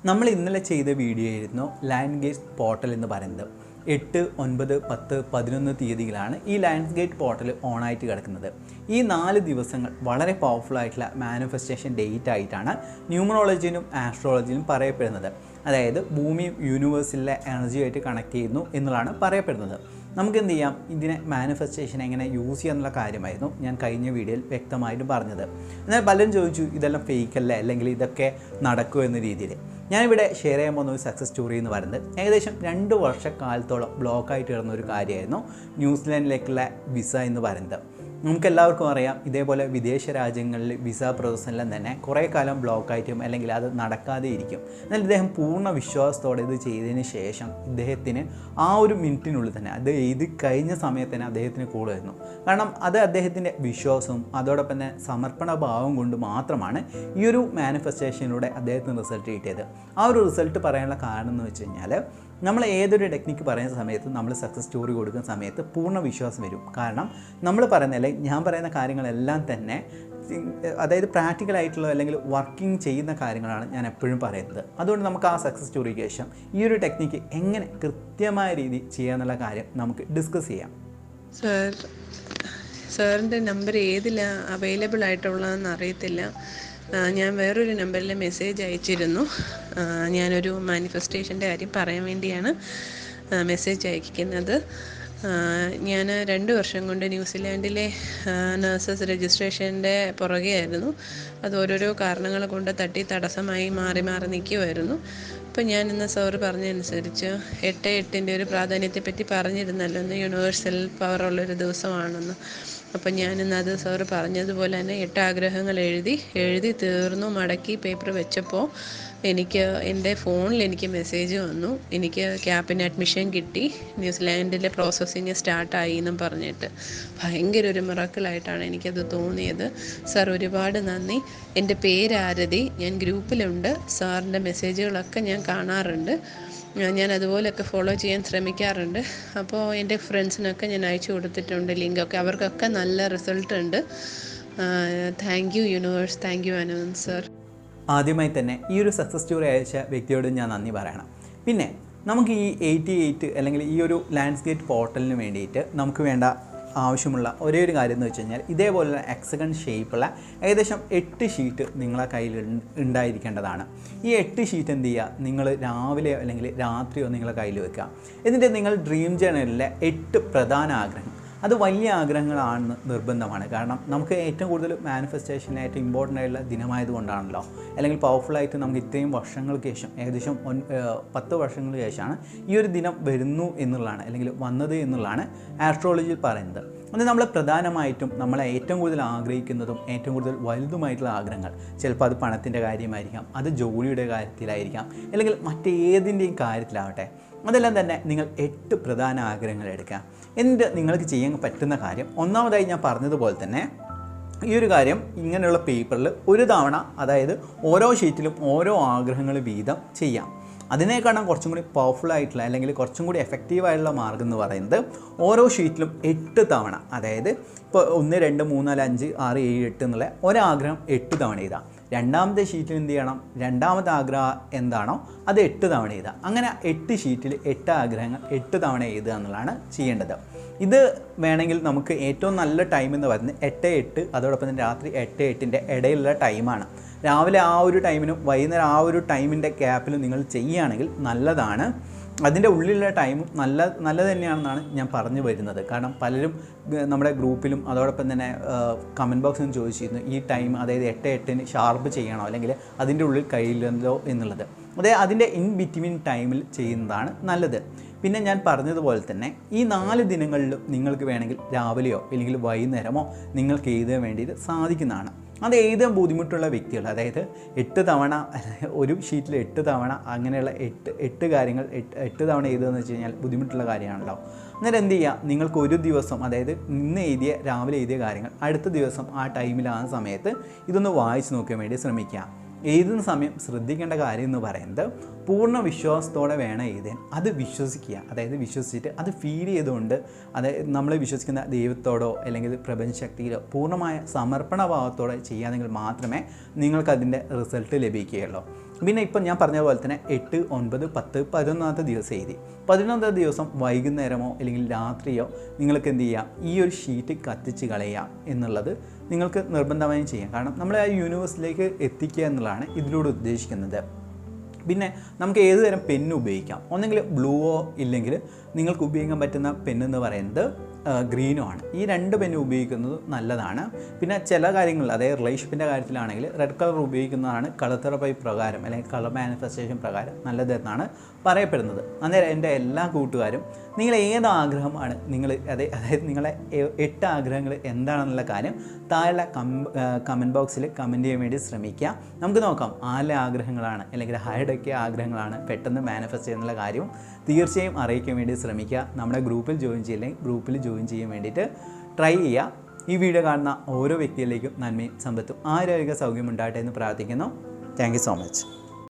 നമ്മൾ ഇന്നലെ ചെയ്ത വീഡിയോ ആയിരുന്നു ലാൻഡ്ഗേറ്റ് പോർട്ടൽ എന്ന് പറയുന്നത്. 8, 9, 10, 11 തീയതികളാണ് ഈ ലാൻഡ്ഗേറ്റ് പോർട്ടൽ ഓണായിട്ട് കിടക്കുന്നത്. ഈ 4 ദിവസങ്ങൾ വളരെ പവർഫുൾ ആയിട്ടുള്ള മാനിഫെസ്റ്റേഷൻ ഡേറ്റ് ആയിട്ടാണ് ന്യൂമറോളജിയിലും ആസ്ട്രോളജിയിലും പറയപ്പെടുന്നത്. അതായത് ഭൂമിയും യൂണിവേഴ്സിലെ എനർജിയായിട്ട് കണക്ട് ചെയ്യുന്നു എന്നുള്ളതാണ് പറയപ്പെടുന്നത്. നമുക്ക് എന്ത് ചെയ്യാം, ഇതിനെ മാനിഫെസ്റ്റേഷൻ എങ്ങനെ യൂസ് ചെയ്യാന്നുള്ള കാര്യമായിരുന്നു ഞാൻ കഴിഞ്ഞ വീഡിയോയിൽ വ്യക്തമായിട്ട് പറഞ്ഞത്. എന്നാൽ പലരും ചോദിച്ചു ഇതെല്ലാം ഫേക്ക് അല്ലേ, അല്ലെങ്കിൽ ഇതൊക്കെ നടക്കുമോ എന്ന രീതിയിൽ. ഞാനിവിടെ ഷെയർ ചെയ്യാൻ പോകുന്ന ഒരു സക്സസ് സ്റ്റോറി എന്ന് പറയുന്നത് ഏകദേശം 2 വർഷക്കാലത്തോളം ബ്ലോക്കായിട്ട് കിടന്ന ഒരു കാര്യമായിരുന്നു ന്യൂസിലാൻഡിലേക്കുള്ള വിസ എന്ന് പറയുന്നത്. നമുക്കെല്ലാവർക്കും അറിയാം, ഇതേപോലെ വിദേശ രാജ്യങ്ങളിൽ വിസ പ്രോസസ്സെല്ലാം തന്നെ കുറേ കാലം ബ്ലോക്കായിട്ടും അല്ലെങ്കിൽ അത് നടക്കാതെ ഇരിക്കും. എന്നാൽ ഇദ്ദേഹം പൂർണ്ണ വിശ്വാസത്തോടെ ഇത് ചെയ്തതിന് ശേഷം ഇദ്ദേഹത്തിന് ആ ഒരു മിനിറ്റിനുള്ളിൽ തന്നെ അത് എഴുതി കഴിഞ്ഞ സമയത്ത് തന്നെ അദ്ദേഹത്തിന് കൂടുമായിരുന്നു. കാരണം അത് അദ്ദേഹത്തിൻ്റെ വിശ്വാസവും അതോടൊപ്പം തന്നെ സമർപ്പണ ഭാവം കൊണ്ട് മാത്രമാണ് ഈ ഒരു മാനിഫെസ്റ്റേഷനിലൂടെ അദ്ദേഹത്തിന് റിസൾട്ട് കിട്ടിയത്. ആ ഒരു റിസൾട്ട് പറയാനുള്ള കാരണം എന്ന് വെച്ച് കഴിഞ്ഞാൽ, നമ്മൾ ഏതൊരു ടെക്നിക്ക് പറയുന്ന സമയത്ത് നമ്മൾ സക്സസ് സ്റ്റോറി കൊടുക്കുന്ന സമയത്ത് പൂർണ്ണ വിശ്വാസം വരും. കാരണം നമ്മൾ പറയുന്ന അല്ലെങ്കിൽ ഞാൻ പറയുന്ന കാര്യങ്ങളെല്ലാം തന്നെ അതായത് പ്രാക്ടിക്കലായിട്ടുള്ള അല്ലെങ്കിൽ വർക്കിംഗ് ചെയ്യുന്ന കാര്യങ്ങളാണ് ഞാൻ എപ്പോഴും പറയുന്നത്. അതുകൊണ്ട് നമുക്ക് ആ സക്സസ് സ്റ്റോറിക്ക് ശേഷം ഈ ഒരു ടെക്നിക്ക് എങ്ങനെ കൃത്യമായ രീതി ചെയ്യാന്നുള്ള കാര്യം നമുക്ക് ഡിസ്കസ് ചെയ്യാം. സാറിൻ്റെ നമ്പർ ഏതിലാണ് അവൈലബിൾ ആയിട്ടുള്ളതെന്ന് അറിയത്തില്ല. ഞാൻ വേറൊരു നമ്പറിൽ മെസ്സേജ് അയച്ചിരുന്നു. ഞാനൊരു മാനിഫെസ്റ്റേഷൻ്റെ കാര്യം പറയാൻ വേണ്ടിയാണ് മെസ്സേജ് അയക്കുന്നത്. ഞാൻ 2 വർഷം കൊണ്ട് ന്യൂസിലാൻഡിലെ നഴ്സസ് രജിസ്ട്രേഷൻ്റെ പുറകെ ആയിരുന്നു. അത് ഓരോരോ കാരണങ്ങൾ കൊണ്ട് തടസ്സമായി മാറി നിൽക്കുമായിരുന്നു. അപ്പോൾ ഞാൻ ഇന്ന് സാറ് പറഞ്ഞതനുസരിച്ച് 8/8 ഒരു പ്രാധാന്യത്തെപ്പറ്റി പറഞ്ഞിരുന്നല്ലോ, ഇന്ന് യൂണിവേഴ്സൽ പവറുള്ളൊരു ദിവസമാണെന്ന്. അപ്പം ഞാനിന്നത് സാറ് പറഞ്ഞതുപോലെ തന്നെ 8 ആഗ്രഹങ്ങൾ എഴുതി തീർന്നു മടക്കി പേപ്പർ വെച്ചപ്പോൾ എൻ്റെ ഫോണിൽ എനിക്ക് മെസ്സേജ് വന്നു. എനിക്ക് ക്യാപ്പിന് അഡ്മിഷൻ കിട്ടി, ന്യൂസിലാൻഡിലെ പ്രോസസ്സിങ് സ്റ്റാർട്ടായി എന്നും പറഞ്ഞിട്ട്. ഭയങ്കര ഒരു മിറാക്കിളായിട്ടാണ് എനിക്കത് തോന്നിയത്. സാർ ഒരുപാട് നന്ദി. എൻ്റെ പേര് ആരതി, ഞാൻ ഗ്രൂപ്പിലുണ്ട്. സാറിൻ്റെ മെസ്സേജുകളൊക്കെ ഞാൻ കാണാറുണ്ട്. ഞാൻ അതുപോലെയൊക്കെ ഫോളോ ചെയ്യാൻ ശ്രമിക്കാറുണ്ട്. അപ്പോൾ എൻ്റെ ഫ്രണ്ട്സിനൊക്കെ ഞാൻ അയച്ചു കൊടുത്തിട്ടുണ്ട് ലിങ്കൊക്കെ. അവർക്കൊക്കെ നല്ല റിസൾട്ട് ഉണ്ട്. Thank you universe, thank you Anant sir. ആദ്യമായി തന്നെ ഈ ഒരു സക്സസ് സ്റ്റോറി അയച്ച വ്യക്തിയോട് ഞാൻ നന്ദി പറയണം. പിന്നെ നമുക്ക് ഈ 88 അല്ലെങ്കിൽ ഈ ഒരു ലാൻഡ്സ്കേപ്പ് പോർട്ടലിന് വേണ്ടിയിട്ട് നമുക്ക് വേണ്ട ആവശ്യമുള്ള ഒരേ ഒരു കാര്യം എന്ന് വെച്ച് കഴിഞ്ഞാൽ, ഇതേപോലുള്ള എക്സഗൺ ഷേപ്പുള്ള ഏകദേശം 8 ഷീറ്റ് നിങ്ങളെ കയ്യിൽ ഉണ്ടായിരിക്കേണ്ടതാണ്. ഈ 8 ഷീറ്റ് എന്ത് ചെയ്യുക, നിങ്ങൾ രാവിലെയോ അല്ലെങ്കിൽ രാത്രിയോ നിങ്ങളെ കയ്യിൽ വെക്കുക. എന്നിട്ട് നിങ്ങൾ ഡ്രീം ജേർണലിലെ 8 പ്രധാന ആഗ്രഹം, അത് വലിയ ആഗ്രഹങ്ങളാണെന്ന് നിർബന്ധമാണ്. കാരണം നമുക്ക് ഏറ്റവും കൂടുതൽ മാനിഫെസ്റ്റേഷനായിട്ട് ഇമ്പോർട്ടൻ്റ് ആയിട്ടുള്ള ദിനമായതുകൊണ്ടാണല്ലോ, അല്ലെങ്കിൽ പവർഫുള്ളായിട്ട് നമുക്ക് ഇത്രയും വർഷങ്ങൾക്ക് ശേഷം ഏകദേശം 10 വർഷങ്ങൾക്ക് ശേഷമാണ് ഈ ഒരു ദിനം വരുന്നു എന്നുള്ളതാണ്, അല്ലെങ്കിൽ വന്നത് എന്നുള്ളതാണ് ആസ്ട്രോളജിയിൽ പറയുന്നത്. അത് നമ്മൾ പ്രധാനമായിട്ടും നമ്മളെ ഏറ്റവും കൂടുതൽ ആഗ്രഹിക്കുന്നതും ഏറ്റവും കൂടുതൽ വലുതുമായിട്ടുള്ള ആഗ്രഹങ്ങൾ, ചിലപ്പോൾ അത് പണത്തിൻ്റെ കാര്യമായിരിക്കാം, അത് ജോലിയുടെ കാര്യത്തിലായിരിക്കാം, അല്ലെങ്കിൽ മറ്റേതിൻ്റെയും കാര്യത്തിലാവട്ടെ, അതെല്ലാം തന്നെ നിങ്ങൾ 8 പ്രധാന ആഗ്രഹങ്ങൾ എടുക്കുക. എന്നിട്ട് നിങ്ങൾക്ക് ചെയ്യാൻ പറ്റുന്ന കാര്യം, ഒന്നാമതായി ഞാൻ പറഞ്ഞതുപോലെ തന്നെ ഈ ഒരു കാര്യം ഇങ്ങനെയുള്ള പേപ്പറിൽ ഒരു തവണ, അതായത് ഓരോ ഷീറ്റിലും ഓരോ ആഗ്രഹങ്ങൾ വീതം ചെയ്യാം. അതിനേക്കാളും കുറച്ചും കൂടി പവർഫുൾ ആയിട്ടുള്ള അല്ലെങ്കിൽ കുറച്ചും കൂടി എഫക്റ്റീവായിട്ടുള്ള മാർഗ്ഗം എന്ന് പറയുന്നത് ഓരോ ഷീറ്റിലും 8 തവണ, അതായത് ഇപ്പോൾ 1, 2, 3, 4, 5, 6, 7, 8 എന്നുള്ള ഒരാഗ്രഹം 8 തവണ എഴുതാം. രണ്ടാമത്തെ ഷീറ്റിൽ എന്ത് ചെയ്യണം, രണ്ടാമത്തെ ആഗ്രഹം എന്താണോ അത് 8 തവണ എഴുതുക. അങ്ങനെ 8 ഷീറ്റിൽ 8 ആഗ്രഹങ്ങൾ 8 തവണ എഴുതുക എന്നുള്ളതാണ് ചെയ്യേണ്ടത്. ഇത് വേണമെങ്കിൽ നമുക്ക് ഏറ്റവും നല്ല ടൈം എന്ന് പറയുന്നത് 8-8, അതോടൊപ്പം തന്നെ രാത്രി 8-8 ഇടയിലുള്ള ടൈമാണ്. രാവിലെ ആ ഒരു ടൈമിനും വൈകുന്നേരം ആ ഒരു ടൈമിൻ്റെ ഗ്യാപ്പിലും നിങ്ങൾ ചെയ്യുകയാണെങ്കിൽ നല്ലതാണ്. അതിൻ്റെ ഉള്ളിലുള്ള ടൈമും നല്ലത് തന്നെയാണെന്നാണ് ഞാൻ പറഞ്ഞു വരുന്നത്. കാരണം പലരും നമ്മുടെ ഗ്രൂപ്പിലും അതോടൊപ്പം തന്നെ കമൻറ്റ് ബോക്സിലും ചോദിച്ചിരുന്നു, ഈ ടൈം അതായത് 8-8 ഷാർപ്പ് ചെയ്യണോ അല്ലെങ്കിൽ അതിൻ്റെ ഉള്ളിൽ കഴിയില്ലല്ലോ എന്നുള്ളത്. അതായത് അതിൻ്റെ ഇൻ ബിറ്റ്വീൻ ടൈമിൽ ചെയ്യുന്നതാണ് നല്ലത്. പിന്നെ ഞാൻ പറഞ്ഞതുപോലെ തന്നെ ഈ 4 ദിനങ്ങളിലും നിങ്ങൾക്ക് വേണമെങ്കിൽ രാവിലെയോ അല്ലെങ്കിൽ വൈകുന്നേരമോ നിങ്ങൾക്ക് എഴുതാൻ വേണ്ടിയിട്ട് സാധിക്കുന്നതാണ്. അത് എഴുതാൻ ബുദ്ധിമുട്ടുള്ള വ്യക്തികൾ, അതായത് 8 തവണ ഒരു ഷീറ്റിൽ 8 തവണ അങ്ങനെയുള്ള 8 കാര്യങ്ങൾ 8 തവണ എഴുതുകയെന്ന് വെച്ച് കഴിഞ്ഞാൽ ബുദ്ധിമുട്ടുള്ള കാര്യമാണല്ലോ. അന്നേരം എന്ത് ചെയ്യുക, നിങ്ങൾക്ക് ഒരു ദിവസം, അതായത് ഇന്ന് രാവിലെ എഴുതിയ കാര്യങ്ങൾ അടുത്ത ദിവസം ആ ടൈമിലാകുന്ന സമയത്ത് ഇതൊന്ന് വായിച്ച് നോക്കാൻ വേണ്ടി ശ്രമിക്കുക. എഴുതുന്ന സമയം ശ്രദ്ധിക്കേണ്ട കാര്യം എന്ന് പറയുന്നത്, പൂർണ്ണ വിശ്വാസത്തോടെ വേണം എഴുതാൻ. അത് വിശ്വസിക്കുക, അതായത് വിശ്വസിച്ചിട്ട് അത് ഫീൽ ചെയ്തുകൊണ്ട്, അതായത് നമ്മൾ വിശ്വസിക്കുന്ന ദൈവത്തോടോ അല്ലെങ്കിൽ പ്രപഞ്ചശക്തിയിലോ പൂർണ്ണമായ സമർപ്പണ ഭാവത്തോടെ ചെയ്യുകയാണെങ്കിൽ മാത്രമേ നിങ്ങൾക്കതിൻ്റെ റിസൾട്ട് ലഭിക്കുകയുള്ളൂ. പിന്നെ ഇപ്പം ഞാൻ പറഞ്ഞ പോലെ തന്നെ 8, 9, 10, 11ാമത്തെ ദിവസം എഴുതി. 11ാമത്തെ ദിവസം വൈകുന്നേരമോ അല്ലെങ്കിൽ രാത്രിയോ നിങ്ങൾക്ക് എന്ത് ചെയ്യാം, ഈ ഒരു ഷീറ്റ് കത്തിച്ച് കളയാം എന്നുള്ളത് നിങ്ങൾക്ക് നിർബന്ധമായും ചെയ്യാം. കാരണം നമ്മളെ ആ യൂണിവേഴ്സിലേക്ക് എത്തിക്കുക എന്നുള്ളതാണ് ഇതിലൂടെ ഉദ്ദേശിക്കുന്നത്. പിന്നെ നമുക്ക് ഏത് തരം പെന്ന് ഉപയോഗിക്കാം. ഒന്നെങ്കിൽ ബ്ലൂവോ ഇല്ലെങ്കിൽ നിങ്ങൾക്ക് ഉപയോഗിക്കാൻ പറ്റുന്ന പെന്നെന്ന് പറയുന്നത് ഗ്രീനോ ആണ്. ഈ 2 പെന്ന് ഉപയോഗിക്കുന്നത് നല്ലതാണ്. പിന്നെ ചില കാര്യങ്ങൾ, അതായത് റിലേഷൻഷിപ്പിൻ്റെ കാര്യത്തിലാണെങ്കിൽ റെഡ് കളർ ഉപയോഗിക്കുന്നതാണ് കളർ തെറപ്പി പ്രകാരം അല്ലെങ്കിൽ കളർ മാനിഫെസ്റ്റേഷൻ പ്രകാരം നല്ലതെന്നാണ് പറയപ്പെടുന്നത്. അന്നേരം എൻ്റെ എല്ലാ കൂട്ടുകാരും നിങ്ങൾ ഏത് ആഗ്രഹമാണ് അതായത് നിങ്ങളെ 8 ആഗ്രഹങ്ങൾ എന്താണെന്നുള്ള കാര്യം താഴെ കമൻറ്റ് ബോക്സിൽ കമൻറ്റ് ചെയ്യാൻ വേണ്ടി ശ്രമിക്കുക. നമുക്ക് നോക്കാം ആരുടെ ആഗ്രഹങ്ങളാണ് അല്ലെങ്കിൽ ആരുടെയൊക്കെ ആഗ്രഹങ്ങളാണ് പെട്ടെന്ന് മാനിഫെസ്റ്റ് ചെയ്യുന്നുള്ള കാര്യവും തീർച്ചയായും അറിയിക്കാൻ വേണ്ടി ശ്രമിക്കുക. നമ്മുടെ ഗ്രൂപ്പിൽ ജോയിൻ ചെയ്യില്ലെങ്കിൽ ഗ്രൂപ്പിൽ ജോയിൻ ചെയ്യാൻ വേണ്ടിയിട്ട് ട്രൈ ചെയ്യുക. ഈ വീഡിയോ കാണുന്ന ഓരോ വ്യക്തിയിലേക്കും നന്മയും സമ്പത്തും ആരോഗ്യ സൗഖ്യം ഉണ്ടാകട്ടെ എന്ന് പ്രാർത്ഥിക്കുന്നു. Thank you so much.